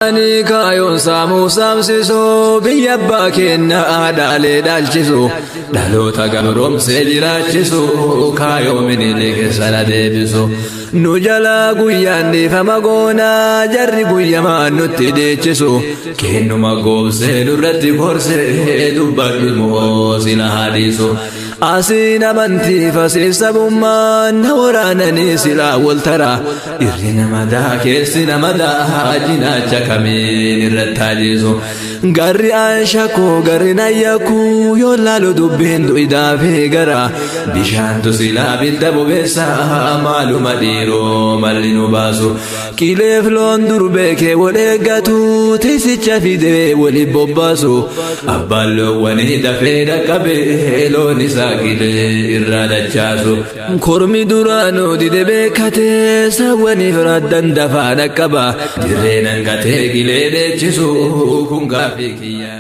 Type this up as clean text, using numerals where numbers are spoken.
Ani kaayyoon saamuu saamsisuu biyya abbaa keenya aadaalee dhaalchisuu dhaloota gabroomsee jiraachisuu kaayyoo minilik sana deebisuu nu jalaa guyyaan dhiifama goonaa jarri guyyamaan nutti deechisuu kennuma goobsee nurratti korsee dubbadhu immoo sila haadhiisuu asiin amantii fasiisa bummaan na waraananii silaa waltaraa irri namadaa keessi namadaa jinaacha kamiin irratti haajisu garri aanshakoo garri nayyakuu yoo laalu dubbiin du'idaafee gara bishaantu silaa bilda bobeessaa maaluma dhiiroo malli nu baasu qileef loon durbeekee wal eeggatu tiisicha fidee wali bobbaasu abbaan loowwanii dafee dhaqqabee loon isaa qilee irraa dachaasu kormi duraanuu dide beekatee sawwaniif raddan dafaa dhaqqaba dirreen hangatee qilee deechisu kun gaaffii kiyya.